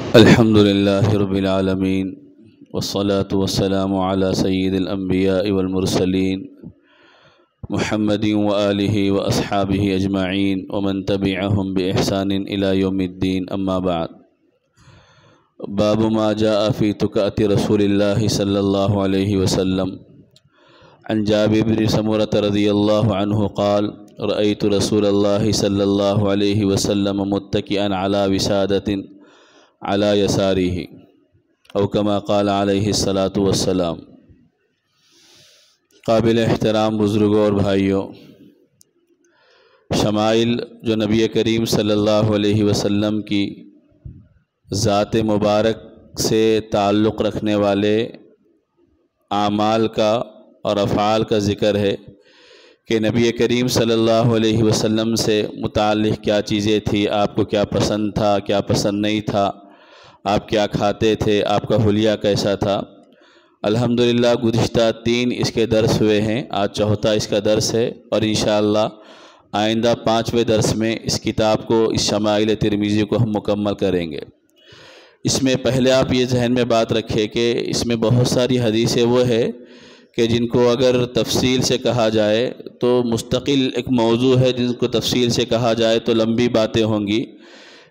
الحمد لله رب العالمين والصلاة والسلام على سيد الأنبياء والمرسلين محمد وآله وأصحابه أجمعين ومن تبعهم بإحسان إلى يوم الدين. أما بعد، باب ما جاء في تكأة رسول الله صلى الله عليه وسلم. عن جابر بن سمرة رضي الله عنه قال: رأيت رسول الله صلى الله عليه وسلم متكئا على وسادة على يساره او كما قال علیہ الصلاۃ والسلام. قابل احترام بزرگوں اور بھائیوں، شمائل جو نبی کریم صلی اللہ علیہ وسلم کی ذات مبارک سے تعلق رکھنے والے اعمال کا اور افعال کا ذکر ہے کہ نبی کریم صلی اللہ علیہ وسلم سے متعلق کیا چیزیں تھیں، آپ کو کیا پسند تھا، کیا پسند نہیں تھا، آپ کیا کھاتے تھے، آپ کا حلیہ کیسا تھا. الحمدللہ گزشتہ 3 اس کے درس ہوئے ہیں، آج چوتھا اس کا درس ہے، اور انشاءاللہ آئندہ 5ویں درس میں اس کتاب کو، اس شمائل ترمذی کو ہم مکمل کریں گے. اس میں پہلے آپ یہ ذہن میں بات رکھیں کہ اس میں بہت ساری حدیثیں وہ ہے کہ جن کو اگر تفصیل سے کہا جائے تو مستقل ایک موضوع ہے، جن کو تفصیل سے کہا جائے تو لمبی باتیں ہوں گی،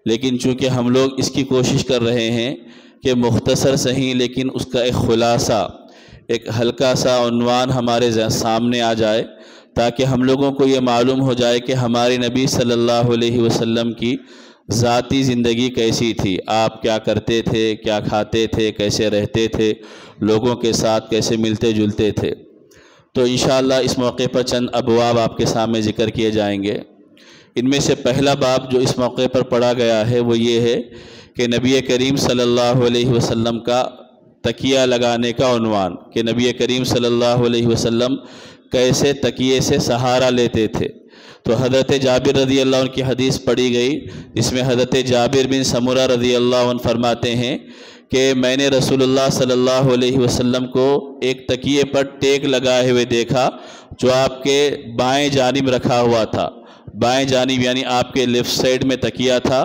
لیکن چونکہ ہم لوگ اس کی کوشش کر رہے ہیں کہ مختصر صحیح لیکن اس کا ایک خلاصہ، ایک ہلکا سا عنوان ہمارے سامنے آ جائے، تاکہ ہم لوگوں کو یہ معلوم ہو جائے کہ ہمارے نبی صلی اللہ علیہ وسلم کی ذاتی زندگی کیسی تھی، آپ کیا کرتے تھے، کیا کھاتے تھے، کیسے رہتے تھے، لوگوں کے ساتھ کیسے ملتے جلتے تھے. تو انشاءاللہ اس موقع پر چند ابواب آپ کے سامنے ذکر کیے جائیں گے. ان میں سے پہلا باب جو اس موقع پر پڑھا گیا ہے وہ یہ ہے کہ نبی کریم صلی اللہ علیہ وسلم کا تکیہ لگانے کا عنوان، کہ نبی کریم صلی اللہ علیہ وسلم کیسے تکیے سے سہارا لیتے تھے. تو حضرت جابر رضی اللہ عنہ کی حدیث پڑھی گئی، جس میں حضرت جابر بن سمرہ رضی اللہ عنہ فرماتے ہیں کہ میں نے رسول اللہ صلی اللہ علیہ وسلم کو ایک تکیے پر ٹیک لگائے ہوئے دیکھا، جو آپ کے بائیں جانب رکھا ہوا تھا. بائیں جانب یعنی آپ کے لیفٹ سائیڈ میں تکیہ تھا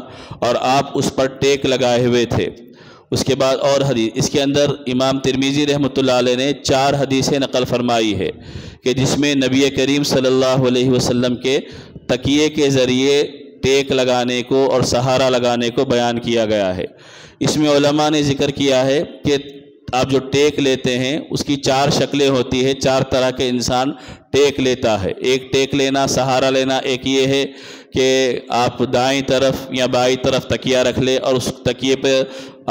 اور آپ اس پر ٹیک لگائے ہوئے تھے. اس کے بعد اور حدیث، اس کے اندر امام ترمذی رحمۃ اللہ علیہ نے 4 حدیثیں نقل فرمائی ہے کہ جس میں نبی کریم صلی اللہ علیہ وسلم کے تکیے کے ذریعے ٹیک لگانے کو اور سہارا لگانے کو بیان کیا گیا ہے. اس میں علماء نے ذکر کیا ہے کہ آپ جو ٹیک لیتے ہیں اس کی 4 شکلیں ہوتی ہیں، 4 طرح کے انسان ٹیک لیتا ہے. ایک ٹیک لینا، سہارا لینا، ایک یہ ہے کہ آپ دائیں طرف یا بائیں طرف تکیہ رکھ لے اور اس تکیے پہ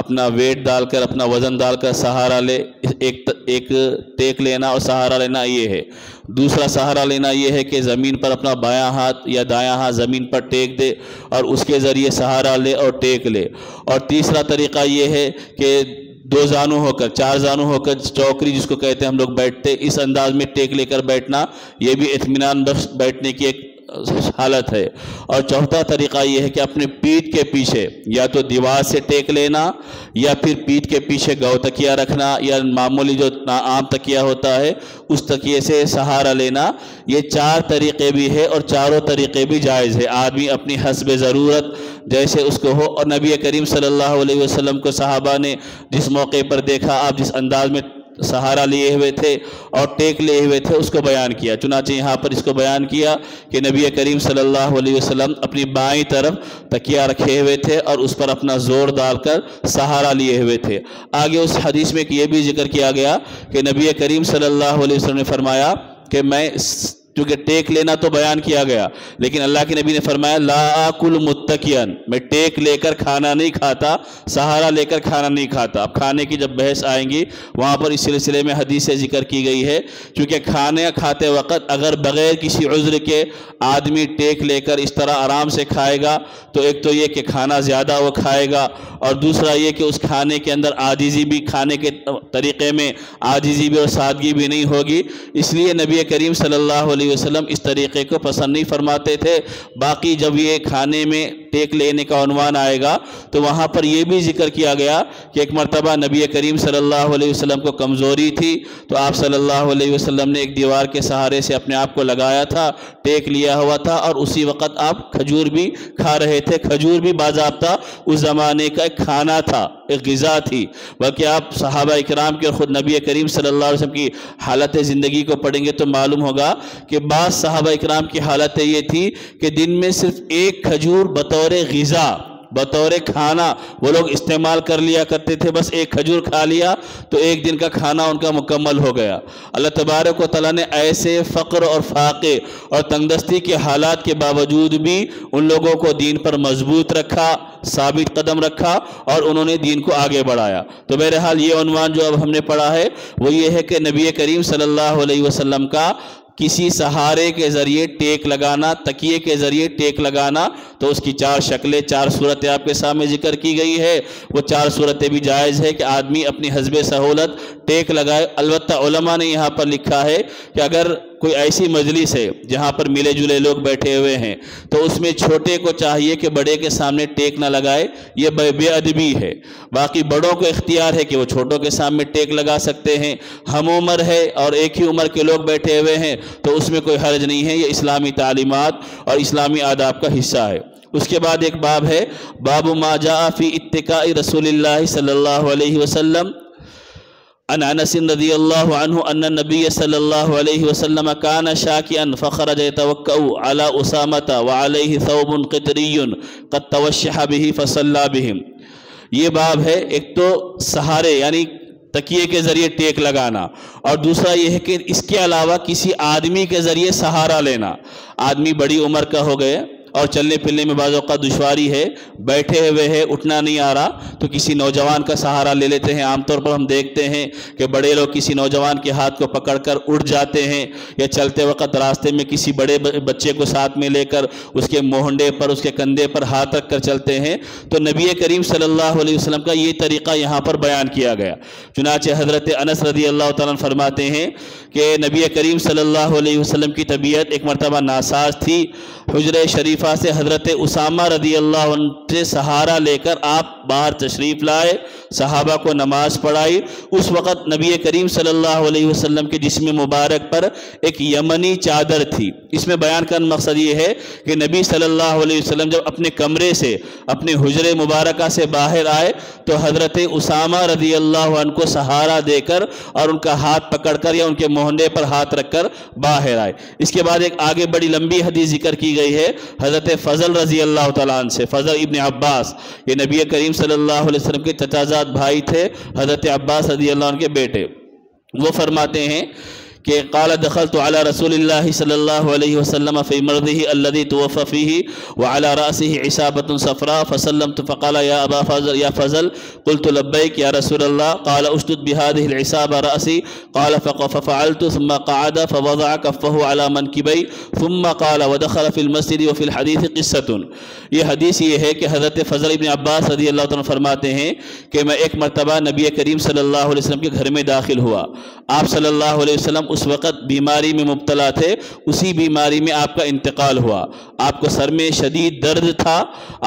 اپنا ویٹ ڈال کر، اپنا وزن ڈال کر سہارا لے. ایک ٹیک لینا اور سہارا لینا یہ ہے. دوسرا سہارا لینا یہ ہے کہ زمین پر اپنا بایاں ہاتھ یا دایاں ہاتھ زمین پر ٹیک دے اور اس کے ذریعے سہارا لے اور ٹیک لے. اور تیسرا طریقہ یہ ہے کہ 2 زانو ہو کر، 4 زانو ہو کر، چوکری جس کو کہتے ہیں ہم لوگ بیٹھتے، اس انداز میں ٹیک لے کر بیٹھنا، یہ بھی اطمینان بخش بیٹھنے کی ایک حالت ہے. اور چوتھا طریقہ یہ ہے کہ اپنے پیٹھ کے پیچھے یا تو دیوار سے ٹیک لینا یا پھر پیٹھ کے پیچھے گو تکیہ رکھنا یا معمولی جو عام تکیہ ہوتا ہے اس تکیے سے سہارا لینا. یہ 4 طریقے بھی ہے اور چاروں طریقے بھی جائز ہے. آدمی اپنی حسب ضرورت جیسے اس کو ہو، اور نبی کریم صلی اللہ علیہ وسلم کو صحابہ نے جس موقع پر دیکھا، آپ جس انداز میں سہارا لیے ہوئے تھے اور ٹیک لیے ہوئے تھے اس کو بیان کیا. چنانچہ یہاں پر اس کو بیان کیا کہ نبی کریم صلی اللہ علیہ وسلم اپنی بائیں طرف تکیہ رکھے ہوئے تھے اور اس پر اپنا زور ڈال کر سہارا لیے ہوئے تھے. آگے اس حدیث میں یہ بھی ذکر کیا گیا کہ نبی کریم صلی اللہ علیہ وسلم نے فرمایا کہ میں، چونکہ ٹیک لینا تو بیان کیا گیا، لیکن اللہ کے نبی نے فرمایا لا آکل متکئن، میں ٹیک لے کر کھانا نہیں کھاتا، سہارا لے کر کھانا نہیں کھاتا. اب کھانے کی جب بحث آئیں گی وہاں پر اس سلسلے میں حدیثیں ذکر کی گئی ہے، کیونکہ کھانے کھاتے وقت اگر بغیر کسی عذر کے آدمی ٹیک لے کر اس طرح آرام سے کھائے گا تو ایک تو یہ کہ کھانا زیادہ وہ کھائے گا، اور دوسرا یہ کہ اس کھانے کے اندر عاجزی بھی، کھانے کے طریقے میں عاجزی بھی اور سادگی بھی نہیں ہوگی. اس لیے نبی کریم صلی اللہ علیہ علیہ وسلم اس طریقے کو پسند نہیں فرماتے تھے۔ باقی جب یہ کھانے میں ٹیک لینے کا عنوان آئے گا تو وہاں پر یہ بھی ذکر کیا گیا کہ ایک مرتبہ نبی کریم صلی اللہ علیہ وسلم کو کمزوری تھی تو آپ صلی اللہ علیہ وسلم نے ایک دیوار کے سہارے سے اپنے آپ کو لگایا تھا، ٹیک لیا ہوا تھا، اور اسی وقت آپ کھجور بھی کھا رہے تھے۔ کھجور بھی باضابطہ اس زمانے کا ایک کھانا تھا، ایک غذا تھی۔ بلکہ آپ صحابہ اکرام کے اور خود نبی کریم صلی اللہ علیہ وسلم کی حالت زندگی کو پڑھیں گے تو معلوم ہوگا کہ بعض صحابہ اکرام کی حالت یہ تھی کہ دن میں صرف ایک کھجور بطور غذا، بطور کھانا وہ لوگ استعمال کر لیا کرتے تھے۔ بس ایک کھجور کھا لیا تو ایک دن کا کھانا ان کا مکمل ہو گیا۔ اللہ تبارک و تعالیٰ نے ایسے فقر اور فاقے اور تنگدستی کے حالات کے باوجود بھی ان لوگوں کو دین پر مضبوط رکھا، ثابت قدم رکھا، اور انہوں نے دین کو آگے بڑھایا۔ تو بہرحال یہ عنوان جو اب ہم نے پڑھا ہے وہ یہ ہے کہ نبی کریم صلی اللہ علیہ وسلم کا کسی سہارے کے ذریعے ٹیک لگانا، تکیے کے ذریعے ٹیک لگانا، تو اس کی 4 شکلیں، 4 صورتیں آپ کے سامنے ذکر کی گئی ہے۔ وہ 4 صورتیں بھی جائز ہے کہ آدمی اپنی حسب سہولت ٹیک لگائے۔ البتہ علماء نے یہاں پر لکھا ہے کہ اگر کوئی ایسی مجلس ہے جہاں پر ملے جلے لوگ بیٹھے ہوئے ہیں تو اس میں چھوٹے کو چاہیے کہ بڑے کے سامنے ٹیک نہ لگائے، یہ بے ادبی ہے۔ باقی بڑوں کو اختیار ہے کہ وہ چھوٹوں کے سامنے ٹیک لگا سکتے ہیں۔ ہم عمر ہے اور ایک ہی عمر کے لوگ بیٹھے ہوئے ہیں تو اس میں کوئی حرج نہیں ہے، یہ اسلامی تعلیمات اور اسلامی آداب کا حصہ ہے۔ اس کے بعد ایک باب ہے، باب ما جاء فی اتکاء رسول اللہ صلی اللہ علیہ وسلم عن انس رضی اللہ عنہ ان النبی صلی اللہ علیہ وسلم کان شاکئا فخرج یتوکأ علی اسامة وعلیہ ثوب قطری قد توشح به فصلی بهم۔ یہ باب ہے، ایک تو سہارے یعنی تکیے کے ذریعے ٹیک لگانا، اور دوسرا یہ ہے کہ اس کے علاوہ کسی آدمی کے ذریعے سہارا لینا۔ آدمی بڑی عمر کا ہو گئے اور چلنے پھرنے میں بعض اوقات دشواری ہے، بیٹھے ہوئے ہے، اٹھنا نہیں آ رہا تو کسی نوجوان کا سہارا لے لیتے ہیں۔ عام طور پر ہم دیکھتے ہیں کہ بڑے لوگ کسی نوجوان کے ہاتھ کو پکڑ کر اٹھ جاتے ہیں، یا چلتے وقت راستے میں کسی بڑے بچے کو ساتھ میں لے کر اس کے مونڈے پر، اس کے کندھے پر ہاتھ رکھ کر چلتے ہیں۔ تو نبی کریم صلی اللہ علیہ وسلم کا یہ طریقہ یہاں پر بیان کیا گیا۔ چنانچہ حضرت انس رضی اللہ تعالیٰ عنہ فرماتے ہیں کہ نبی کریم صلی اللہ علیہ وسلم کی طبیعت ایک مرتبہ ناساز تھی۔ حجرہ شریفہ سے حضرت اسامہ رضی اللہ عنہ سے سہارا لے کر آپ باہر تشریف لائے، صحابہ کو نماز پڑھائی۔ اس وقت نبی کریم صلی اللہ علیہ وسلم کے جسم مبارک پر ایک یمنی چادر تھی۔ اس میں بیان کا مقصد یہ ہے کہ نبی صلی اللہ علیہ وسلم جب اپنے کمرے سے، اپنے حجرہ مبارکہ سے باہر آئے تو حضرت اسامہ رضی اللہ عنہ کو سہارا دے کر اور ان کا ہاتھ پکڑ کر یا ان کے مہنڈے پر ہاتھ رکھ کر باہر آئے۔ اس کے بعد ایک آگے بڑی لمبی حدیث ذکر کی گئی ہے حضرت فضل رضی اللہ تعالیٰ عنہ سے، فضل ابن عباس، یہ نبی کریم صلی اللہ علیہ وسلم کے چچا زاد بھائی تھے، حضرت عباس رضی اللہ عنہ کے بیٹے۔ وہ فرماتے ہیں کہ قال دخلت على رسول الله صلی اللہ علیہ وسلم في مرضه الذي توفى فيه وعلى رأسه عصابة صفراء فسلمت فقال يا أبا فضل يا فضل قلت لبيك يا رسول الله قال اشدد بهذه العصابة رأسي قال ففعلت ثم قعد فوضع كفه على منكبي ثم قال ودخل في المسجد وفي الحديث قصة۔ یہ حدیث یہ ہے کہ حضرت فضل ابن عباس رضی اللہ عنہ فرماتے ہیں کہ میں ایک مرتبہ نبی کریم صلی اللہ علیہ وسلم کے گھر میں داخل ہوا۔ آپ صلی اللہ علیہ وسلم اس وقت بیماری میں مبتلا تھے، اسی بیماری میں آپ کا انتقال ہوا۔ آپ کو سر میں شدید درد تھا،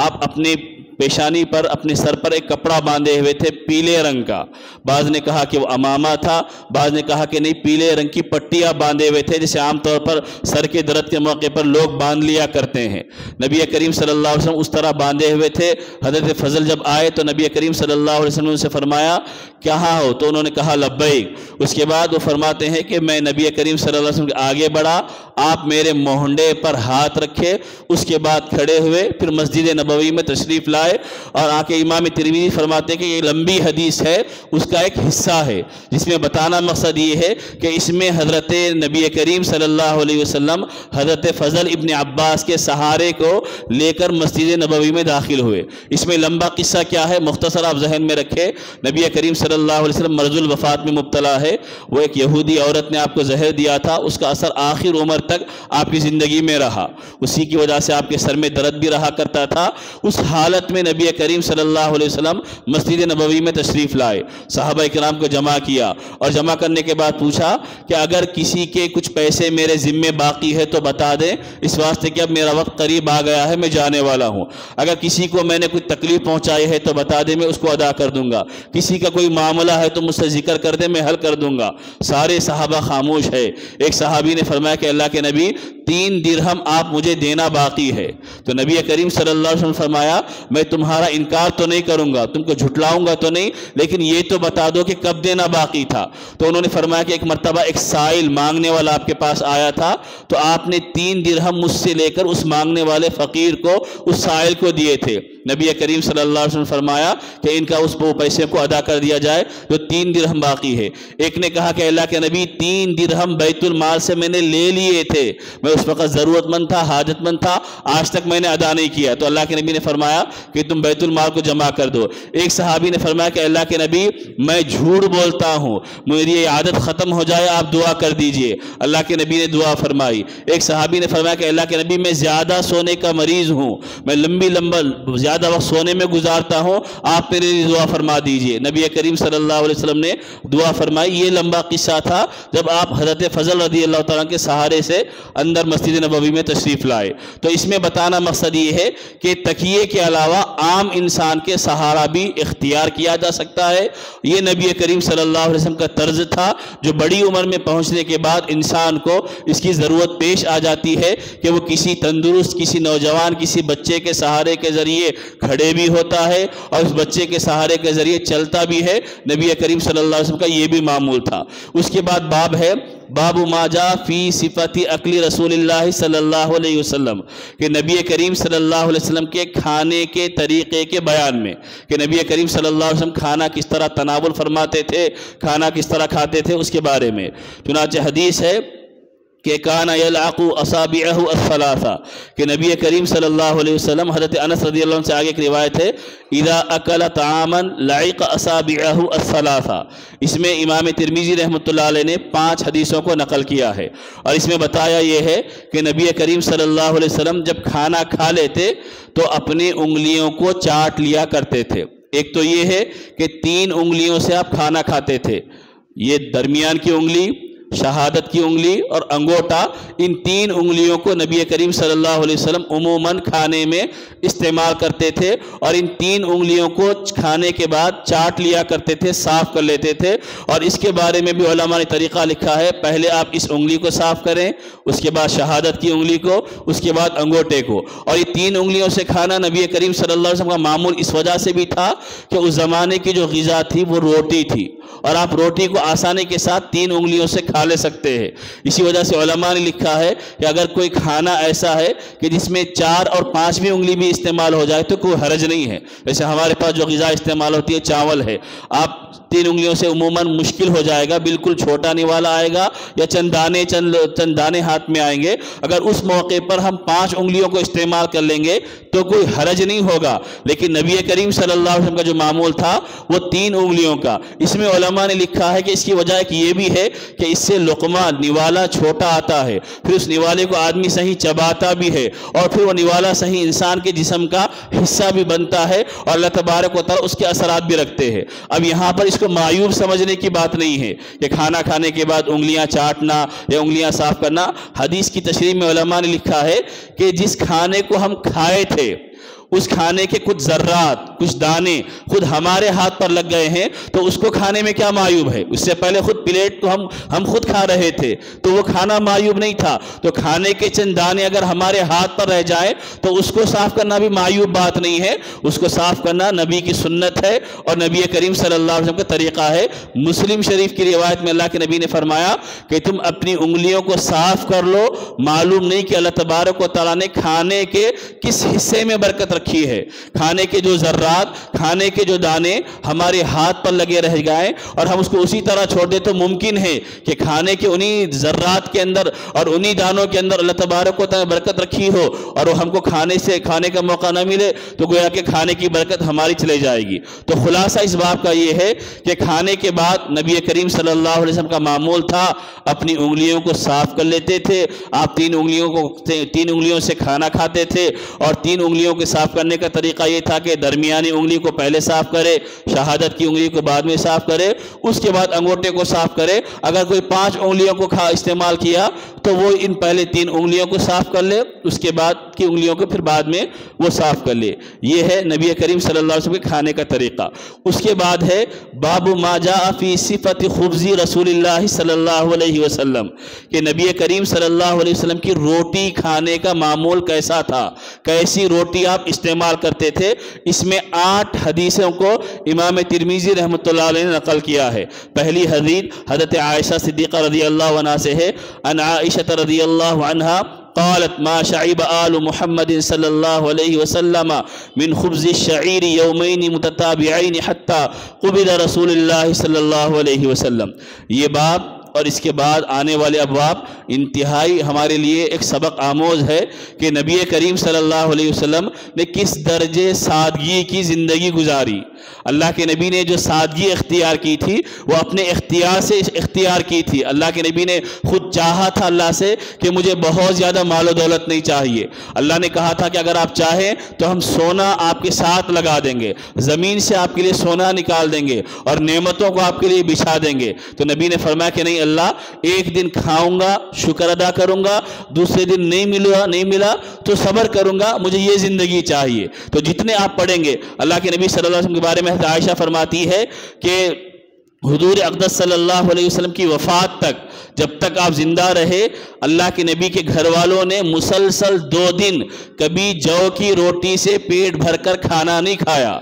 آپ اپنے پیشانی پر، اپنے سر پر ایک کپڑا باندھے ہوئے تھے پیلے رنگ کا۔ بعض نے کہا کہ وہ امامہ تھا، بعض نے کہا کہ نہیں پیلے رنگ کی پٹیاں باندھے ہوئے تھے جیسے عام طور پر سر کے درد کے موقع پر لوگ باندھ لیا کرتے ہیں۔ نبی کریم صلی اللہ علیہ وسلم اس طرح باندھے ہوئے تھے۔ حضرت فضل جب آئے تو نبی کریم صلی اللہ علیہ وسلم نے ان سے فرمایا کہاں ہو؟ تو انہوں نے کہا لبیک۔ اس کے بعد وہ فرماتے ہیں کہ میں نبی کریم صلی اللہ علیہ وسلم کے آگے بڑھا، آپ میرے مہنڈے پر ہاتھ رکھے، اس کے بعد کھڑے ہوئے، پھر مسجد نبوی میں تشریف لائے۔ اور آکے امام ترمذی فرماتے ہیں کہ یہ لمبی حدیث ہے، اس کا ایک حصہ ہے جس میں بتانا مقصد یہ ہے کہ اس میں حضرت نبی کریم صلی اللہ علیہ وسلم حضرت فضل ابن عباس کے سہارے کو لے کر مسجد نبوی میں داخل ہوئے۔ اس میں لمبا قصہ کیا ہے مختصر آپ ذہن میں رکھے۔ نبی کریم صلی اللہ علیہ وسلم مرض الوفات میں مبتلا ہے، وہ ایک یہودی عورت نے آپ کو زہر دیا تھا، اس کا اثر آخر عمر تک آپ کی زندگی میں رہا، اسی کی وجہ سے آپ کے سر میں درد بھی رہا کرتا تھا۔ اس حالت میں نبی کریم صلی اللہ علیہ وسلم مسجد نبوی میں تشریف لائے، صحابہ کرام کو جمع کیا اور جمع کرنے کے بعد پوچھا کہ اگر کسی کے کچھ پیسے میرے ذمے باقی ہے تو بتا دیں، اس واسطے کہ اب میرا وقت قریب آ گیا ہے، میں جانے والا ہوں۔ اگر کسی کو میں نے کوئی تکلیف پہنچائی ہے تو بتا دیں، میں اس کو ادا کر دوں گا۔ کسی کا کوئی معاملہ ہے تو مجھ سے ذکر کر دیں، میں حل کر دوں گا۔ سارے صحابہ خاموش ہے۔ ایک صحابی نے فرمایا کہ اللہ کے نبی 3 درہم آپ مجھے دینا باقی ہے۔ تو نبی کریم صلی اللہ علیہ وسلم فرمایا میں تمہارا انکار تو نہیں کروں گا، تم کو جھٹلاؤں گا تو نہیں، لیکن یہ تو بتا دو کہ کب دینا باقی تھا۔ تو انہوں نے فرمایا کہ ایک مرتبہ ایک سائل مانگنے والا آپ کے پاس آیا تھا، تو آپ نے 3 درہم مجھ سے لے کر اس مانگنے والے فقیر کو، اس سائل کو دیے تھے۔ نبی کریم صلی اللہ علیہ وسلم فرمایا کہ ان کا اس پیسے کو ادا کر دیا جائے جو 3 درہم باقی ہے۔ ایک نے کہا کہ اللہ کے نبی 3 درہم بیت المال سے میں نے لے لیے تھے، میں اس وقت ضرورت مند تھا، حاجت مند تھا، آج تک میں نے ادا نہیں کیا۔ تو اللہ کے نبی نے فرمایا کہ تم بیت المال کو جمع کر دو۔ ایک صحابی نے فرمایا کہ اللہ کے نبی میں جھوٹ بولتا ہوں، میری یہ عادت ختم ہو جائے، آپ دعا کر دیجئے۔ اللہ کے نبی نے دعا فرمائی۔ ایک صحابی نے فرمایا کہ اللہ کے نبی میں زیادہ سونے کا مریض ہوں، میں لمبا زیادہ وقت سونے میں گزارتا ہوں، آپ میرے لیے دعا فرما دیجئے۔ نبی کریم صلی اللہ علیہ وسلم نے دعا فرمائی۔ یہ لمبا قصہ تھا جب آپ حضرت فضل رضی اللہ تعالیٰ کے سہارے سے اندر مسجد نبوی میں تشریف لائے۔ تو اس میں بتانا مقصد یہ ہے کہ تکیے کے علاوہ عام انسان کے سہارا بھی اختیار کیا جا سکتا ہے۔ یہ نبی کریم صلی اللہ علیہ وسلم کا طرز تھا جو بڑی عمر میں پہنچنے کے بعد انسان کو اس کی ضرورت پیش آ جاتی ہے کہ وہ کسی تندرست، کسی نوجوان، کسی بچے کے سہارے کے ذریعے کھڑے بھی ہوتا ہے اور اس بچے کے سہارے کے ذریعے چلتا بھی ہے۔ نبی کریم صلی اللہ علیہ وسلم کا یہ بھی معمول تھا۔ اس کے بعد باب ہے باب ما جاء فی صفت اکل رسول اللہ صلی اللہ علیہ وسلم، کہ نبی کریم صلی اللہ علیہ وسلم کے کھانے کے طریقے کے بیان میں، کہ نبی کریم صلی اللہ علیہ وسلم کھانا کس طرح تناول فرماتے تھے، کھانا کس طرح کھاتے تھے، اس کے بارے میں۔ چنانچہ حدیث ہے کہ کان یلعق اصابعہ الثلاثہ، کہ نبی کریم صلی اللہ علیہ وسلم، حضرت انس رضی اللہ عنہ سے آگے ایک روایت ہے اذا اکل طعاما لعق اصابعہ الثلاثہ۔ اس میں امام ترمذی رحمۃ اللہ علیہ نے 5 حدیثوں کو نقل کیا ہے، اور اس میں بتایا یہ ہے کہ نبی کریم صلی اللہ علیہ وسلم جب کھانا کھا لیتے تو اپنی انگلیوں کو چاٹ لیا کرتے تھے۔ ایک تو یہ ہے کہ 3 انگلیوں سے آپ کھانا کھاتے تھے، یہ درمیان کی انگلی، شہادت کی انگلی اور انگوٹا، ان 3 انگلیوں کو نبی کریم صلی اللہ علیہ وسلم عموماً کھانے میں استعمال کرتے تھے، اور ان 3 انگلیوں کو کھانے کے بعد چاٹ لیا کرتے تھے، صاف کر لیتے تھے۔ اور اس کے بارے میں بھی علماء نے طریقہ لکھا ہے، پہلے آپ اس انگلی کو صاف کریں، اس کے بعد شہادت کی انگلی کو، اس کے بعد انگوٹے کو۔ اور یہ 3 انگلیوں سے کھانا نبی کریم صلی اللہ علیہ وسلم کا معمول اس وجہ سے بھی تھا کہ اس زمانے کی جو غذا تھی وہ روٹی تھی، اور آپ روٹی کو آسانی کے ساتھ 3 انگلیوں سے کھا لے سکتے ہیں۔ اسی وجہ سے علماء نے لکھا ہے کہ اگر کوئی کھانا ایسا ہے کہ جس میں 4 اور 5ویں انگلی بھی استعمال ہو جائے تو کوئی حرج نہیں ہے۔ جیسے ہمارے پاس جو غذا استعمال ہوتی ہے چاول ہے، آپ 3 انگلیوں سے عموماً مشکل ہو جائے گا، بالکل چھوٹا نوالا آئے گا یا چند دانے ہاتھ میں آئیں گے۔ اگر اس موقع پر ہم 5 انگلیوں کو استعمال کر لیں گے تو کوئی حرج نہیں ہوگا، لیکن نبی کریم صلی اللہ علیہ وسلم کا جو معمول تھا وہ 3 انگلیوں کا۔ اس میں علماء نے لکھا ہے کہ اس کی وجہ ایک یہ بھی ہے کہ اس سے لقمہ، نوالا چھوٹا آتا ہے، پھر اس نوالے کو آدمی صحیح چباتا بھی ہے، اور پھر وہ نوالا صحیح انسان کے جسم کا حصہ بھی بنتا ہے، اور اللہ تبارک و تعالیٰ اس کے اثرات بھی رکھتے ہیں۔ اب یہاں پر اس کو معیوب سمجھنے کی بات نہیں ہے کہ کھانا کھانے کے بعد انگلیاں چاٹنا یا انگلیاں صاف کرنا۔ حدیث کی تشریح میں علماء نے لکھا ہے کہ جس کھانے کو ہم کھائے تھے اس کھانے کے کچھ ذرات، کچھ دانے خود ہمارے ہاتھ پر لگ گئے ہیں تو اس کو کھانے میں کیا معیوب ہے؟ اس سے پہلے خود پلیٹ تو ہم خود کھا رہے تھے تو وہ کھانا معیوب نہیں تھا، تو کھانے کے چند دانے اگر ہمارے ہاتھ پر رہ جائیں تو اس کو صاف کرنا بھی معیوب بات نہیں ہے، اس کو صاف کرنا نبی کی سنت ہے اور نبی کریم صلی اللہ علیہ وسلم کا طریقہ ہے۔ مسلم شریف کی روایت میں اللہ کے نبی نے فرمایا کہ تم اپنی انگلیوں کو صاف کر لو، معلوم نہیں کہ اللہ تبارک و تعالیٰ نے کھانے کے کس حصے میں برکت رکھی ہے۔ کھانے کے جو ذرات، کھانے کے جو دانے ہمارے ہاتھ پر لگے رہ گئے اور ہم اس کو اسی طرح چھوڑ دیں تو ممکن ہے کہ کھانے کے انہی ذرات کے اندر اور انہی دانوں کے اندر اللہ تبارک و تعالیٰ برکت رکھی ہو اور وہ ہم کو کھانے کا موقع نہ ملے تو گویا کہ کھانے کی برکت ہماری چلے جائے گی۔ تو خلاصہ اس باب کا یہ ہے کہ کھانے کے بعد نبی کریم صلی اللہ علیہ وسلم کا معمول تھا اپنی انگلیوں کو صاف کر لیتے تھے۔ آپ 3 انگلیوں سے کھانا کھاتے تھے اور 3 انگلیوں کے ساتھ صاف کرنے کا طریقہ یہ تھا کہ درمیانی انگلی کو پہلے صاف کرے، شہادت کی انگلی کو بعد میں صاف کرے، اس کے بعد انگوٹھے کو صاف کرے۔ اگر کوئی 5 انگلیوں کو استعمال کیا تو وہ ان پہلے 3 انگلیوں کو صاف کر لے، اس کے بعد کی انگلیوں کو پھر بعد میں وہ صاف کر لے۔ یہ ہے نبی کریم صلی اللہ علیہ وسلم کے کھانے کا طریقہ۔ اس کے بعد ہے باب ما جاء فی صفت خبز رسول اللہ صلی اللہ علیہ وسلم، کہ نبی کریم صلی اللہ علیہ وسلم کی روٹی کھانے کا معمول کیسا تھا، کیسی روٹی آپ استعمال کرتے تھے۔ اس میں 8 حدیثوں کو امام ترمذی رحمۃ اللہ علیہ نے نقل کیا ہے۔ پہلی حدیث حضرت عائشہ صدیقہ رضی اللہ عنہا سے ہے، عن عائشہ رضی اللہ عنہا قالت ما شعب آل محمد صلی اللہ علیہ وسلم من خبز الشعیر یومین متتابعین حتی قبض رسول اللہ صلی اللہ علیہ وسلم۔ یہ باب اور اس کے بعد آنے والے ابواب انتہائی ہمارے لیے ایک سبق آموز ہے کہ نبی کریم صلی اللہ علیہ وسلم نے کس درجے سادگی کی زندگی گزاری۔ اللہ کے نبی نے جو سادگی اختیار کی تھی وہ اپنے اختیار سے اختیار کی تھی۔ اللہ کے نبی نے خود چاہا تھا اللہ سے کہ مجھے بہت زیادہ مال و دولت نہیں چاہیے۔ اللہ نے کہا تھا کہ اگر آپ چاہیں تو ہم سونا آپ کے ساتھ لگا دیں گے، زمین سے آپ کے لیے سونا نکال دیں گے اور نعمتوں کو آپ کے لیے بچھا دیں گے۔ تو نبی نے فرمایا کہ نہیں اللہ، ایک دن کھاؤں گا شکر ادا کروں گا، دوسرے دن نہیں ملا تو صبر کروں گا، مجھے یہ زندگی چاہیے۔ تو جتنے آپ پڑھیں گے، اللہ کے نبی صلی اللہ علیہ وسلم کے بارے میں حضرت عائشہ فرماتی ہے کہ حضور اقدس صلی اللہ علیہ وسلم کی وفات تک، جب تک آپ زندہ رہے، اللہ کے نبی کے گھر والوں نے مسلسل 2 دن کبھی جو کی روٹی سے پیٹ بھر کر کھانا نہیں کھایا۔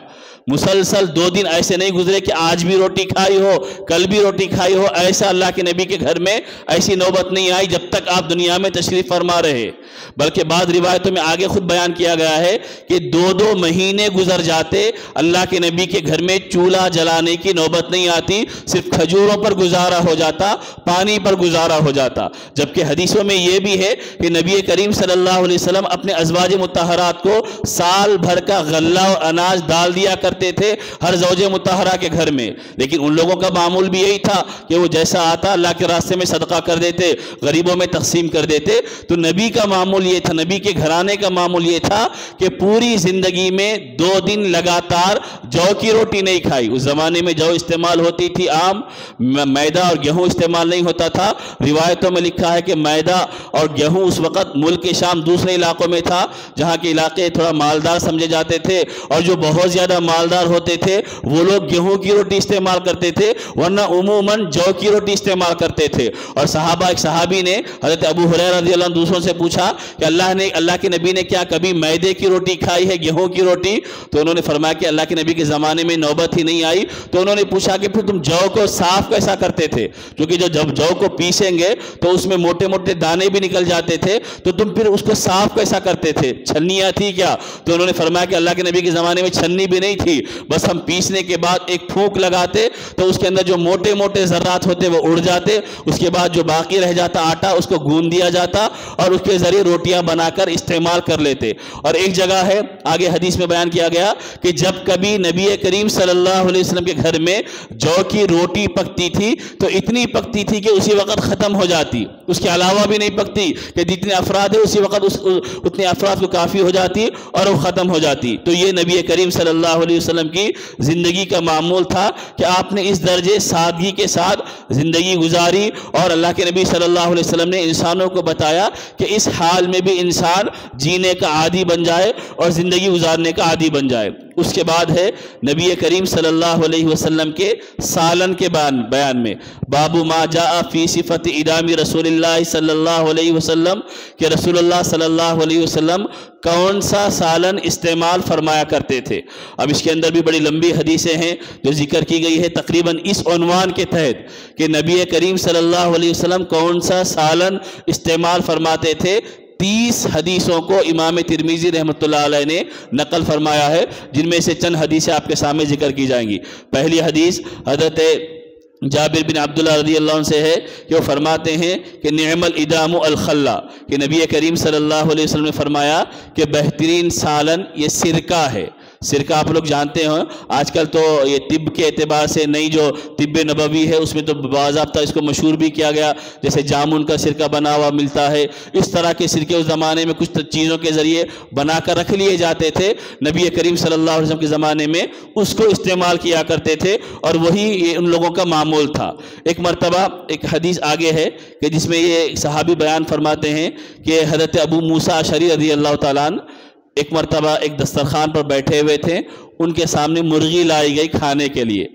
مسلسل 2 دن ایسے نہیں گزرے کہ آج بھی روٹی کھائی ہو کل بھی روٹی کھائی ہو، ایسا اللہ کے نبی کے گھر میں ایسی نوبت نہیں آئی جب تک آپ دنیا میں تشریف فرما رہے۔ بلکہ بعض روایتوں میں آگے خود بیان کیا گیا ہے کہ 2 مہینے گزر جاتے، اللہ کے نبی کے گھر میں چولہا جلانے کی نوبت نہیں آتی، صرف کھجوروں پر گزارا ہو جاتا، پانی پر گزارا ہو جاتا۔ جبکہ حدیثوں میں یہ بھی ہے کہ نبی کریم صلی اللہ علیہ وسلم اپنے ازواج مطہرات کو سال بھر کا غلہ اور اناج ڈال دیا کرتے تھے ہر زوج مطہرہ کے گھر میں۔ لیکن ان لوگوں کا معمول بھی یہی تھا کہ وہ جیسا آتا اللہ کے راستے میں صدقہ کر دیتے، غریبوں میں تقسیم کر دیتے۔ تو نبی کا معمول یہ تھا، نبی کے گھرانے کا معمول یہ تھا کہ پوری زندگی میں 2 دن لگاتار جو کی روٹی نہیں کھائی۔ اس زمانے میں جو استعمال ہوتی تھی عام، میدا اور گیہوں استعمال نہیں ہوتا تھا۔ روایتوں میں لکھا ہے کہ میدا اور گیہوں اس وقت ملک شام دوسرے علاقوں میں تھا، جہاں کے علاقے تھوڑا مالدار سمجھے جاتے تھے، اور جو بہت زیادہ مالدار ہوتے تھے وہ لوگ گیہوں کی روٹی استعمال کرتے تھے، ورنہ عموماً جو کی روٹی استعمال کرتے تھے۔ اور ایک صحابی نے حضرت ابو ہریرہ رضی اللہ عنہ دوسروں سے پوچھا کہ اللہ کے نبی نے کیا کبھی میدے کی روٹی کھائی ہے، گیہوں کی روٹی؟ تو انہوں نے فرمایا کہ اللہ کے نبی کے زمانے میں نوبت ہی نہیں آئی۔ تو انہوں نے پوچھا کہ پھر تم جو کو صاف کیسا کرتے تھے؟ کیونکہ جب جو کو پیسیں گے تو اس میں موٹے موٹے دانے بھی نکل جاتے تھے، تو تم پھر اس کو صاف کیسا کرتے تھے؟ چھنیاں تھی کیا؟ تو انہوں نے فرمایا کہ اللہ کے نبی کے زمانے میں چھنی بھی نہیں تھی، بس ہم پیسنے کے بعد ایک پھونک لگاتے تو اس کے اندر جو موٹے موٹے ذرات ہوتے وہ اڑ جاتے، اس کے بعد جو باقی رہ جاتا آٹا اس کو گوندھ دیا جاتا اور اس کے ذریعے روٹیاں بنا کر استعمال کر لیتے۔ اور ایک جگہ ہے آگے حدیث میں بیان کیا گیا کہ جب کبھی نبی کریم صلی اللہ علیہ وسلم کے گھر میں جو کی روٹی پکتی تھی تو اتنی پکتی تھی کہ اسی وقت ختم ہو جاتی، اس کے علاوہ بھی نہیں پکتی، کہ جتنے افراد ہیں اسی وقت اتنے افراد کو کافی ہو جاتی اور وہ ختم ہو جاتی۔ تو یہ نبی کریم صلی اللہ علیہ وسلم کی زندگی کا معمول تھا کہ آپ نے اس درجے سادگی کے ساتھ زندگی گزاری، اور اللہ کے نبی صلی اللہ علیہ وسلم نے انسانوں کو بتایا کہ اس حال میں بھی انسان جینے کا عادی بن جائے اور زندگی گزارنے کا عادی بن جائے۔ اس کے بعد ہے نبی کریم صلی اللہ علیہ وسلم کے سالن کے بیان میں باب ما جاء فی صفت ادام رسول اللہ صلی اللہ علیہ وسلم، کہ رسول اللہ صلی اللہ علیہ وسلم کون سا سالن استعمال فرمایا کرتے تھے۔ اب اس کے اندر بھی بڑی لمبی حدیثیں ہیں جو ذکر کی گئی ہے تقریباً اس عنوان کے تحت کہ نبی کریم صلی اللہ علیہ وسلم کون سا سالن استعمال فرماتے تھے۔ 30 حدیثوں کو امام ترمذی رحمۃ اللہ علیہ نے نقل فرمایا ہے، جن میں سے چند حدیثیں آپ کے سامنے ذکر کی جائیں گی۔ پہلی حدیث حضرت جابر بن عبداللہ رضی اللہ عنہ سے ہے کہ وہ فرماتے ہیں کہ نعم الادام الخلا، کہ نبی کریم صلی اللہ علیہ وسلم نے فرمایا کہ بہترین سالن یہ سرکہ ہے۔ سرکہ آپ لوگ جانتے ہیں، آج کل تو یہ طب کے اعتبار سے نئی جو طب نبوی ہے اس میں تو باضابطہ اس کو مشہور بھی کیا گیا، جیسے جامن کا سرکہ بنا ہوا ملتا ہے، اس طرح کے سرکے اس زمانے میں کچھ چیزوں کے ذریعے بنا کر رکھ لیے جاتے تھے، نبی کریم صلی اللہ علیہ وسلم کے زمانے میں اس کو استعمال کیا کرتے تھے، اور وہی یہ ان لوگوں کا معمول تھا۔ ایک مرتبہ ایک حدیث آگے ہے کہ جس میں یہ صحابی بیان فرماتے ہیں کہ حضرت ابو موسیٰ اشعری رضی اللہ تعالیٰ عنہ ایک مرتبہ ایک دسترخوان پر بیٹھے ہوئے تھے، ان کے سامنے مرغی لائی گئی کھانے کے لیے۔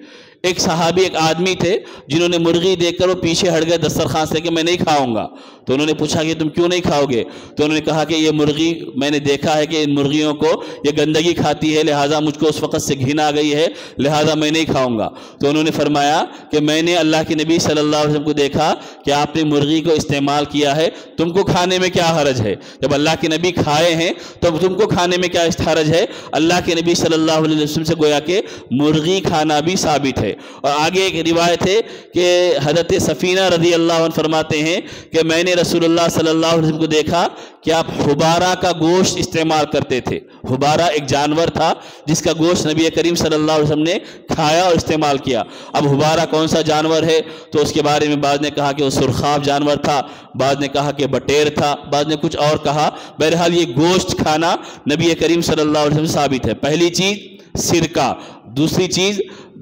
ایک صحابی ایک آدمی تھے جنہوں نے مرغی دیکھ کر وہ پیچھے ہٹ گئے دسترخوان سے کہ میں نہیں کھاؤں گا، تو انہوں نے پوچھا کہ تم کیوں نہیں کھاؤ گے؟ تو انہوں نے کہا کہ یہ مرغی میں نے دیکھا ہے کہ ان مرغیوں کو یہ گندگی کھاتی ہے، لہٰذا مجھ کو اس وقت سے گھن آ گئی ہے، لہٰذا میں نہیں کھاؤں گا۔ تو انہوں نے فرمایا کہ میں نے اللہ کے نبی صلی اللہ علیہ وسلم کو دیکھا کہ آپ نے مرغی کو استعمال کیا ہے، تم کو کھانے میں کیا حرج ہے؟ جب اللہ کے نبی کھائے ہیں تو تم کو کھانے میں کیا حرج ہے؟ اللہ کے نبی صلی اللہ علیہ وسلم سے گویا کہ مرغی کھانا بھی ثابت ہے۔ اور آگے ایک روایت ہے کہ حضرت سفینہ رضی اللہ عنہ فرماتے ہیں کہ میں نے رسول اللہ صلی اللہ علیہ وسلم کو دیکھا کہ آپ حبارہ کا گوشت استعمال کرتے تھے۔ حبارہ ایک جانور تھا جس کا گوشت نبی کریم صلی اللہ علیہ وسلم نے کھایا اور استعمال کیا۔ اب حبارہ کون سا جانور ہے تو اس کے بارے میں بعض نے کہا کہ وہ سرخاب جانور تھا، بعض نے کہا کہ بٹیر تھا، بعض نے کچھ اور کہا۔ بہرحال یہ گوشت کھانا نبی کریم صلی اللہ علیہ وسلم ثابت ہے۔ پہلی چیز سرکہ، دوسری چیز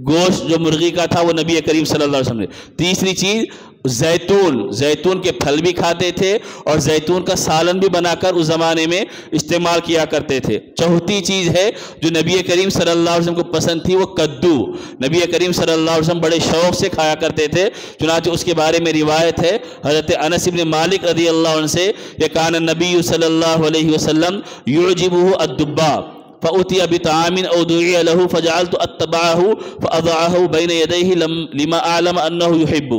گوشت جو مرغی کا تھا وہ نبی کریم صلی اللہ علیہ وسلم نے، تیسری چیز زیتون کے پھل بھی کھاتے تھے اور زیتون کا سالن بھی بنا کر اس زمانے میں استعمال کیا کرتے تھے۔ چوتھی چیز ہے جو نبی کریم صلی اللہ علیہ وسلم کو پسند تھی وہ کدو، نبی کریم صلی اللہ علیہ وسلم بڑے شوق سے کھایا کرتے تھے، چنانچہ اس کے بارے میں روایت ہے حضرت انس بن مالک رضی اللہ عنہ سے کہ کان النبی صلی اللہ علیہ وسلم یعجبہ الدباء فأتي بطعام أو دعي له فجعلت أتبعه فأضعه بين يديه لما أعلم أنه يحب۔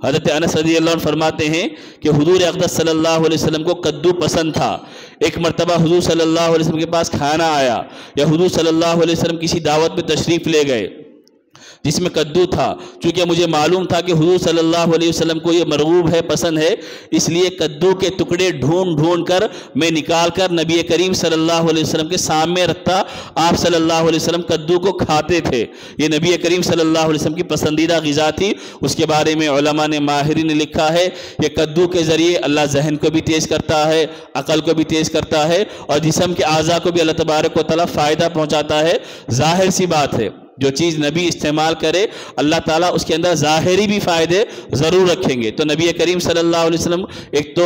حضرت انس رضی اللہ عنہ فرماتے ہیں کہ حضور اقدس صلی اللہ علیہ وسلم کو کدو پسند تھا۔ ایک مرتبہ حضور صلی اللہ علیہ وسلم کے پاس کھانا آیا یا حضور صلی اللہ علیہ وسلم کسی دعوت میں تشریف لے گئے جس میں کدو تھا، چونکہ مجھے معلوم تھا کہ حضور صلی اللہ علیہ وسلم کو یہ مرغوب ہے، پسند ہے، اس لیے کدو کے ٹکڑے ڈھونڈ کر میں نکال کر نبی کریم صلی اللہ علیہ وسلم کے سامنے رکھتا، آپ صلی اللہ علیہ وسلم کدو کو کھاتے تھے۔ یہ نبی کریم صلی اللہ علیہ وسلم کی پسندیدہ غذا تھی۔ اس کے بارے میں علماء نے ماہرین نے لکھا ہے کہ کدو کے ذریعے اللہ ذہن کو بھی تیز کرتا ہے، عقل کو بھی تیز کرتا ہے، اور جسم کے اعضاء کو بھی اللہ تبارک و تعالیٰ فائدہ پہنچاتا ہے۔ ظاہر سی بات ہے جو چیز نبی استعمال کرے اللہ تعالیٰ اس کے اندر ظاہری بھی فائدے ضرور رکھیں گے۔ تو نبی کریم صلی اللہ علیہ وسلم ایک تو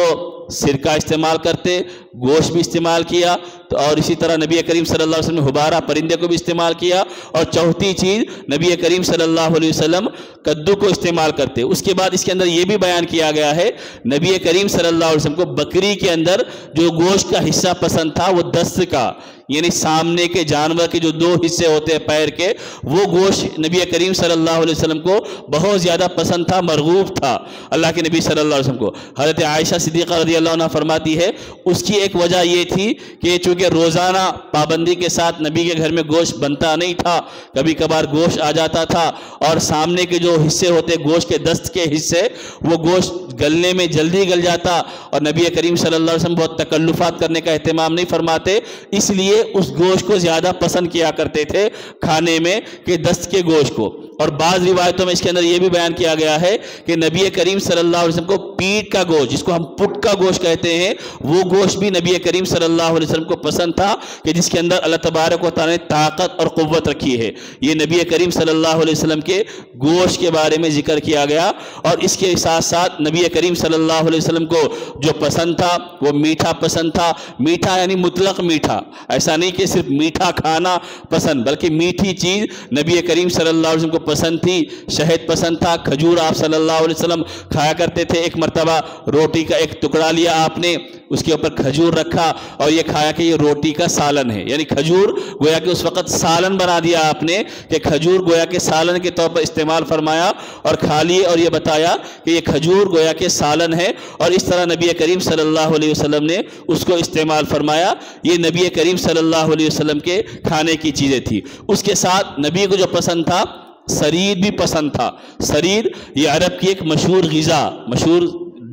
سرکہ استعمال کرتے، گوشت بھی استعمال کیا، اور اسی طرح نبی کریم صلی اللہ علیہ وسلم نے حبارہ پرندے کو بھی استعمال کیا، اور چوتھی چیز نبی کریم صلی اللہ علیہ وسلم کدو کو استعمال کرتے۔ اس کے بعد اس کے اندر یہ بھی بیان کیا گیا ہے نبی کریم صلی اللہ علیہ وسلم کو بکری کے اندر جو گوشت کا حصہ پسند تھا وہ دست کا، یعنی سامنے کے جانور کے جو دو حصے ہوتے ہیں پیر کے، وہ گوشت نبی کریم صلی اللہ علیہ وسلم کو بہت زیادہ پسند تھا، مرغوب تھا اللہ کے نبی صلی اللہ علیہ وسلم کو۔ حضرت عائشہ صدیقہ رضی اللہ عنہ فرماتی ہے اس کی ایک وجہ یہ تھی کہ چونکہ روزانہ پابندی کے ساتھ نبی کے گھر میں گوشت بنتا نہیں تھا، کبھی کبھار گوشت آ جاتا تھا، اور سامنے کے جو حصے ہوتے گوشت کے دست کے حصے، وہ گوشت گلنے میں جلدی گل جاتا، اور نبی کریم صلی اللہ علیہ وسلم بہت تکلفات کرنے کا اہتمام نہیں فرماتے، اس لیے اس گوشت کو زیادہ پسند کیا کرتے تھے کھانے میں کہ دست کے گوشت کو۔ اور بعض روایتوں میں اس کے اندر یہ بھی بیان کیا گیا ہے کہ نبی کریم صلی اللہ علیہ وسلم کو پیٹ کا گوشت، جس کو ہم پٹ کا گوشت کہتے ہیں، وہ گوشت بھی نبی کریم صلی اللہ علیہ وسلم کو پسند تھا کہ جس کے اندر اللہ تبارک و تعالیٰ نے طاقت اور قوت رکھی ہے۔ یہ نبی کریم صلی اللہ علیہ وسلم کے گوشت کے بارے میں ذکر کیا گیا۔ اور اس کے ساتھ ساتھ نبی کریم صلی اللہ علیہ وسلم کو جو پسند تھا وہ میٹھا پسند تھا۔ میٹھا یعنی مطلق میٹھا، ایسا نہیں کہ صرف میٹھا کھانا پسند، بلکہ میٹھی چیز نبی کریم صلی اللہ علیہ وسلم کو پسند تھی۔ شہد پسند تھا، کھجور آپ صلی اللہ علیہ وسلم کھایا کرتے تھے۔ ایک مرتبہ روٹی کا ایک ٹکڑا لیا آپ نے، اس کے اوپر کھجور رکھا اور یہ کھایا کہ یہ روٹی کا سالن ہے، یعنی کھجور گویا کہ اس وقت سالن بنا دیا آپ نے کہ کھجور گویا کہ سالن کے طور پر استعمال فرمایا اور کھا لیے، اور یہ بتایا کہ یہ کھجور گویا کہ سالن ہے، اور اس طرح نبی کریم صلی اللہ علیہ وسلم نے اس کو استعمال فرمایا۔ یہ نبی کریم صلی اللہ علیہ وسلم کے کھانے کی چیزیں تھی۔ اس کے ساتھ نبی کو جو پسند تھا سرید بھی پسند تھا۔ سرید یہ عرب کی ایک مشہور غذا، مشہور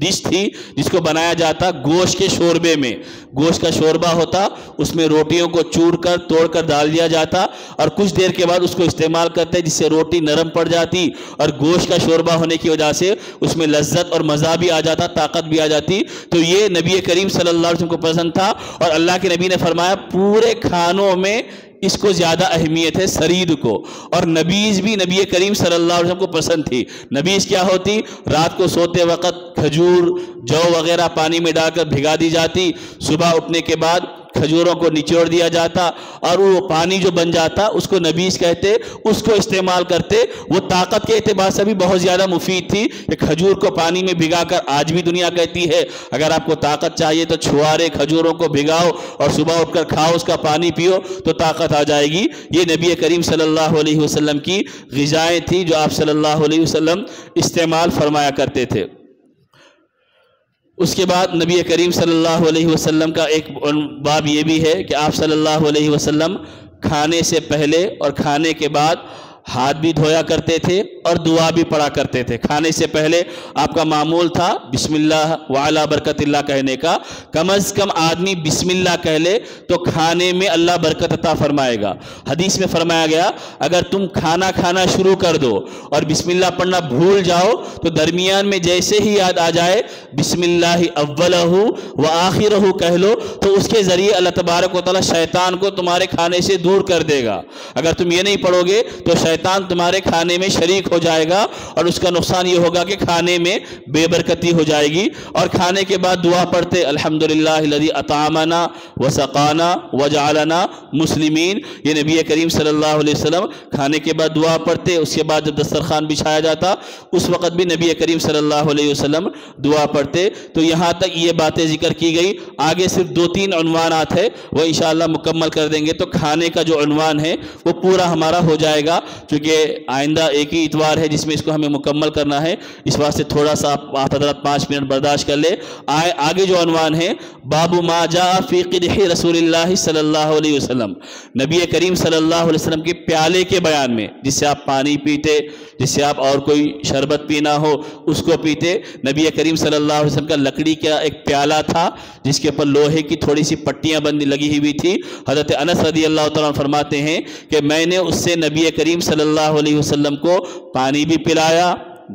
ڈش تھی جس کو بنایا جاتا گوشت کے شوربے میں. گوشت کا شوربہ ہوتا, اس میں روٹیوں کو چور کر توڑ کر ڈال دیا جاتا اور کچھ دیر کے بعد اس کو استعمال کرتے جس سے روٹی نرم پڑ جاتی اور گوشت کا شوربہ ہونے کی وجہ سے اس میں لذت اور مزہ بھی آ جاتا, طاقت بھی آ جاتی. تو یہ نبی کریم صلی اللہ علیہ وسلم کو پسند تھا اور اللہ کے نبی نے فرمایا پورے کھانوں میں اس کو زیادہ اہمیت ہے سرید کو. اور نبیز بھی نبی کریم صلی اللہ علیہ وسلم کو پسند تھی. نبیز کیا ہوتی؟ رات کو سوتے وقت کھجور جو وغیرہ پانی میں ڈال کر بھگا دی جاتی, صبح اٹھنے کے بعد کھجوروں کو نچوڑ دیا جاتا اور وہ پانی جو بن جاتا اس کو نبیز کہتے, اس کو استعمال کرتے. وہ طاقت کے اعتبار سے بھی بہت زیادہ مفید تھی کہ کھجور کو پانی میں بھگا کر, آج بھی دنیا کہتی ہے اگر آپ کو طاقت چاہیے تو چھوارے کھجوروں کو بھگاؤ اور صبح اٹھ کر کھاؤ, اس کا پانی پیو تو طاقت آ جائے گی. یہ نبی کریم صلی اللہ علیہ وسلم کی غذائیں تھی جو آپ صلی اللہ علیہ وسلم استعمال فرمایا کرتے تھے. اس کے بعد نبی کریم صلی اللہ علیہ وسلم کا ایک باب یہ بھی ہے کہ آپ صلی اللہ علیہ وسلم کھانے سے پہلے اور کھانے کے بعد ہاتھ بھی دھویا کرتے تھے اور دعا بھی پڑھا کرتے تھے. کھانے سے پہلے آپ کا معمول تھا بسم اللہ وعلی برکت اللہ کہنے کا. کم از کم آدمی بسم اللہ کہہ لے تو کھانے میں اللہ برکت عطا فرمائے گا. حدیث میں فرمایا گیا اگر تم کھانا کھانا شروع کر دو اور بسم اللہ پڑھنا بھول جاؤ تو درمیان میں جیسے ہی یاد آ جائے بسم اللہ اولہ و آخرہ کہہ لو تو اس کے ذریعے اللہ تبارک و تعالی شیطان کو تمہارے کھانے سے دور کر دے گا. اگر تم یہ نہیں پڑھو گے تو شیطان تمہارے کھانے میں شریک ہو جائے گا اور اس کا نقصان یہ ہوگا کہ کھانے میں بے برکتی ہو جائے گی. اور کھانے کے بعد دعا پڑھتے الحمدللہ الذی اطعمنا وسقانا وجعلنا مسلمین. یہ نبی کریم صلی اللہ علیہ وسلم کھانے کے بعد دعا پڑھتے. اس کے بعد جب دسترخوان بچھایا جاتا اس وقت بھی نبی کریم صلی اللہ علیہ وسلم دعا پڑھتے. تو یہاں تک یہ باتیں ذکر کی گئی. آگے صرف 2-3 عنوانات ہے وہ انشاءاللہ مکمل کر دیں گے. تو کھانے کا جو عنوان ہے وہ پورا ہمارا ہو جائے گا کیونکہ آئندہ ایک ہی اتوار ہے جس میں اس کو ہمیں مکمل کرنا ہے. اس واسطے تھوڑا سا آپ حضرات 5 منٹ برداشت کر لے. آگے جو عنوان ہے باب ما جاء فی قدح رسول اللہ صلی اللہ علیہ وسلم, نبی کریم صلی اللہ علیہ وسلم کے پیالے کے بیان میں, جس سے آپ پانی پیتے, جس سے آپ اور کوئی شربت پینا ہو اس کو پیتے. نبی کریم صلی اللہ علیہ وسلم کا لکڑی کا ایک پیالہ تھا جس کے اوپر لوہے کی تھوڑی سی پٹیاں لگی ہوئی تھی. حضرت انس رضی اللہ تعالیٰ فرماتے ہیں کہ میں نے اس سے نبی کریم صلی اللہ علیہ وسلم کو پانی بھی پلایا,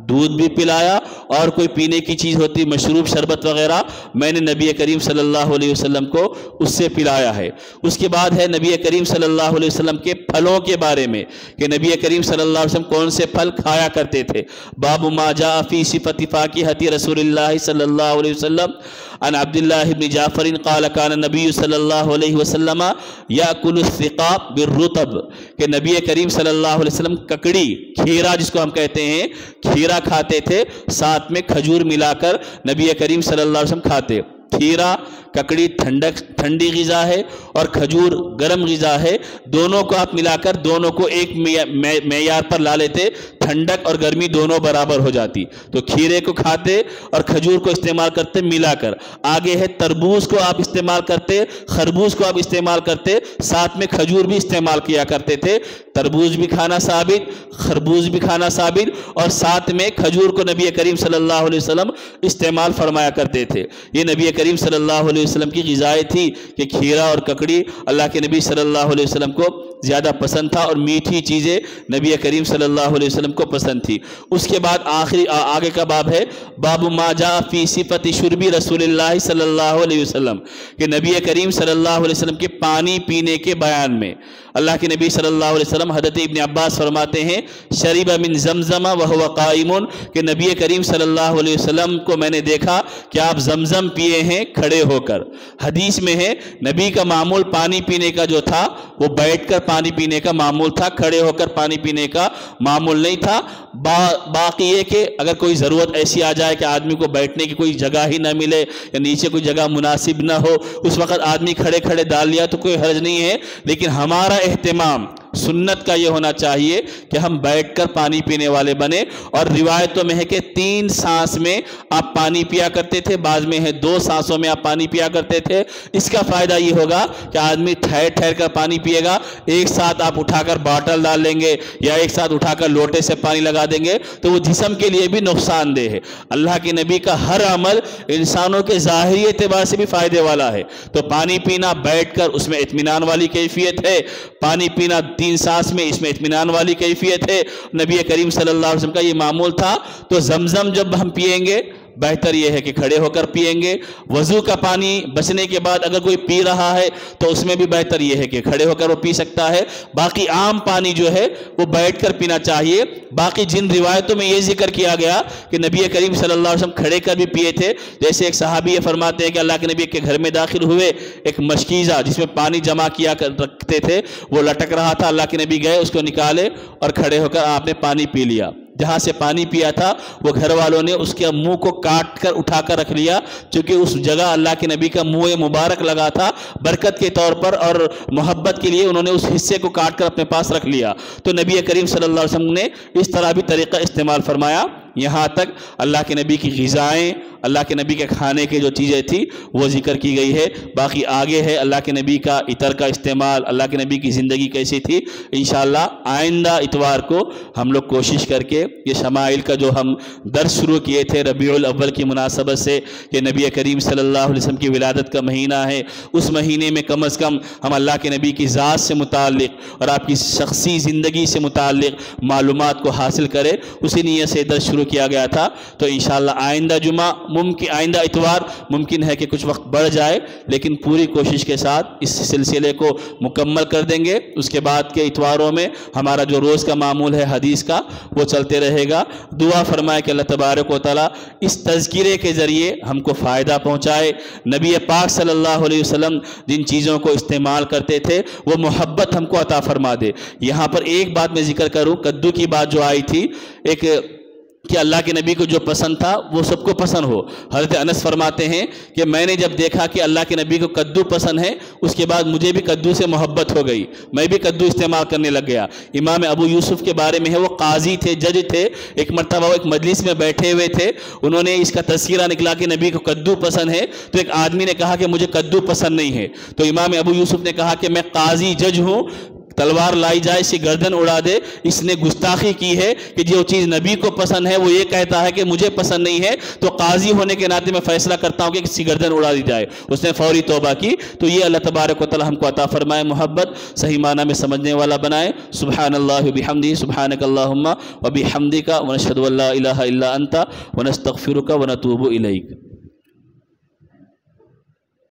دودھ بھی پلایا اور کوئی پینے کی چیز ہوتی مشروب شربت وغیرہ میں نے نبی کریم صلی اللہ علیہ وسلم کو اس سے پلایا ہے. اس کے بعد ہے نبی کریم صلی اللہ علیہ وسلم کے پھلوں کے بارے میں کہ نبی کریم صلی اللہ علیہ وسلم کون سے پھل کھایا کرتے تھے. باب ما جاء فی صفت فاکہۃ رسول اللہ صلی اللہ علیہ وسلم عن عبداللہ بن جعفر قال کان نبی صلی اللہ علیہ وسلم یاکل الثقاب بالرطب کہ نبی کریم صلی اللہ علیہ وسلم ککڑی, کھیرا جس کو ہم کہتے ہیں, کھیرا کھاتے تھے, ساتھ میں کھجور ملا کر نبی کریم صلی اللہ علیہ وسلم کھاتے. کھیرا ککڑی ٹھنڈی غذا ہے اور کھجور گرم غذا ہے. دونوں کو آپ ملا کر دونوں کو ایک معیار پر لا لیتے, ٹھنڈک اور گرمی دونوں برابر ہو جاتی. تو کھیرے کو کھاتے اور کھجور کو استعمال کرتے ملا کر. آگے ہے تربوز کو آپ استعمال کرتے, خربوز کو آپ استعمال کرتے, ساتھ میں کھجور بھی استعمال کیا کرتے تھے. تربوز بھی کھانا ثابت, خربوز بھی کھانا ثابت اور ساتھ میں کھجور کو نبی کریم صلی اللہ علیہ وسلم استعمال فرمایا کرتے تھے. یہ نبی کریم صلی اللہ علیہ وسلم کی غذائیں تھی کہ کھیرا اور ککڑی اللہ کے نبی صلی اللہ علیہ وسلم کو زیادہ پسند تھا اور میٹھی چیزیں نبی کریم صلی اللہ علیہ وسلم کو پسند تھی. اس کے بعد آگے کا باب ہے باب ما جاء فی صفت شرب رسول اللہ صلی اللہ علیہ وسلم کہ نبی کریم صلی اللہ علیہ وسلم کے پانی پینے کے بیان میں. اللہ کے نبی صلی اللہ علیہ وسلم حضرت ابن عباس فرماتے ہیں شرب من زمزم وهو قائم کہ نبی کریم صلی اللہ علیہ وسلم کو میں نے دیکھا کہ آپ زمزم پیے ہیں کھڑے ہو کر. حدیث میں ہے نبی کا معمول پانی پینے کا جو تھا وہ بیٹھ کر پانی پینے کا معمول تھا, کھڑے ہو کر پانی پینے کا معمول نہیں تھا. باقی یہ کہ اگر کوئی ضرورت ایسی آ جائے کہ آدمی کو بیٹھنے کی کوئی جگہ ہی نہ ملے یا نیچے کوئی جگہ مناسب نہ ہو اس وقت آدمی کھڑے کھڑے ڈال لیا تو کوئی حرج نہیں ہے. لیکن ہمارا اہتمام سنت کا یہ ہونا چاہیے کہ ہم بیٹھ کر پانی پینے والے بنے، اور روایتوں میں ہے کہ 3 سانس میں آپ پانی پیا کرتے تھے، بعض میں ہے 2 سانسوں میں آپ پانی پیا کرتے تھے۔ اس کا فائدہ یہ ہوگا کہ آدمی ٹھہر ٹھہر کر پانی پیے گا، ایک ساتھ آپ اٹھا کر باٹل ڈال لیں گے یا ایک ساتھ اٹھا کر لوٹے سے پانی لگا دیں گے تو وہ جسم کے لیے بھی نقصان دہ ہے۔ اللہ کے نبی کا ہر عمل انسانوں کے ظاہری اعتبار سے بھی فائدے والا ہے، تو پانی پینا بیٹھ کر اس میں اطمینان والی کیفیت ہے، پانی پینا 3 سانس میں اس میں اطمینان والی کیفیت ہے۔ نبی کریم صلی اللہ علیہ وسلم کا یہ معمول تھا۔ تو زمزم جب ہم پیئیں گے بہتر یہ ہے کہ کھڑے ہو کر پیئیں گے، وضو کا پانی بچنے کے بعد اگر کوئی پی رہا ہے تو اس میں بھی بہتر یہ ہے کہ کھڑے ہو کر وہ پی سکتا ہے۔ باقی عام پانی جو ہے وہ بیٹھ کر پینا چاہیے۔ باقی جن روایتوں میں یہ ذکر کیا گیا کہ نبی کریم صلی اللہ علیہ وسلم کھڑے کر بھی پیے تھے، جیسے ایک صحابی یہ فرماتے ہیں کہ اللہ کے نبی کے گھر میں داخل ہوئے، ایک مشکیزہ جس میں پانی جمع کیا کر رکھتے تھے وہ لٹک رہا تھا، اللہ کے نبی گئے اس کو نکالے اور کھڑے ہو کر آپ نے پانی پی لیا۔ جہاں سے پانی پیا تھا وہ گھر والوں نے اس کے منہ کو کاٹ کر اٹھا کر رکھ لیا، چونکہ اس جگہ اللہ کے نبی کا منہ مبارک لگا تھا، برکت کے طور پر اور محبت کے لیے انہوں نے اس حصے کو کاٹ کر اپنے پاس رکھ لیا۔ تو نبی کریم صلی اللہ علیہ وسلم نے اس طرح بھی طریقہ استعمال فرمایا۔ یہاں تک اللہ کے نبی کی غذائیں، اللہ کے نبی کے کھانے کے جو چیزیں تھی وہ ذکر کی گئی ہے۔ باقی آگے ہے اللہ کے نبی کا عطر کا استعمال، اللہ کے نبی کی زندگی کیسی تھی۔ انشاءاللہ آئندہ اتوار کو ہم لوگ کوشش کر کے یہ شمائل کا جو ہم درس شروع کیے تھے ربیع الاول کی مناسبت سے کہ نبی کریم صلی اللہ علیہ وسلم کی ولادت کا مہینہ ہے، اس مہینے میں کم از کم ہم اللہ کے نبی کی ذات سے متعلق اور آپ کی شخصی زندگی سے متعلق معلومات کو حاصل کریں، اسی نیت سے درس شروع کیا گیا تھا۔ تو انشاءاللہ آئندہ جمعہ آئندہ اتوار ممکن ہے کہ کچھ وقت بڑھ جائے، لیکن پوری کوشش کے ساتھ اس سلسلے کو مکمل کر دیں گے۔ اس کے بعد کے اتواروں میں ہمارا جو روز کا معمول ہے حدیث کا وہ چلتے رہے گا۔ دعا فرمائے کہ اللہ تبارک و تعالیٰ اس تذکرے کے ذریعے ہم کو فائدہ پہنچائے۔ نبی پاک صلی اللہ علیہ وسلم جن چیزوں کو استعمال کرتے تھے وہ محبت ہم کو عطا فرما دے۔ یہاں پر ایک بات میں ذکر کروں، کدو کی بات جو آئی تھی، ایک کہ اللہ کے نبی کو جو پسند تھا وہ سب کو پسند ہو۔ حضرت انس فرماتے ہیں کہ میں نے جب دیکھا کہ اللہ کے نبی کو کدو پسند ہے، اس کے بعد مجھے بھی کدو سے محبت ہو گئی، میں بھی کدو استعمال کرنے لگ گیا۔ امام ابو یوسف کے بارے میں ہے، وہ قاضی تھے، جج تھے، ایک مرتبہ وہ ایک مجلس میں بیٹھے ہوئے تھے، انہوں نے اس کا تذکرہ نکلا کہ نبی کو کدو پسند ہے، تو ایک آدمی نے کہا کہ مجھے کدو پسند نہیں ہے، تو امام ابو یوسف نے کہا کہ میں قاضی جج ہوں، تلوار لائی جائے اس کی گردن اڑا دے، اس نے گستاخی کی ہے کہ جو چیز نبی کو پسند ہے وہ یہ کہتا ہے کہ مجھے پسند نہیں ہے، تو قاضی ہونے کے ناطے میں فیصلہ کرتا ہوں کہ اس کی گردن اڑا دی جائے۔ اس نے فوری توبہ کی۔ تو یہ اللہ تبارک و تعالی ہم کو عطا فرمائے، محبت صحیح معنی میں سمجھنے والا بنائے۔ سبحان اللہ وبحمدہ، سبحانک اللہم وبحمدک، ونشہد ان لا الہ الا انت ونستغفرک ونتوب الیک۔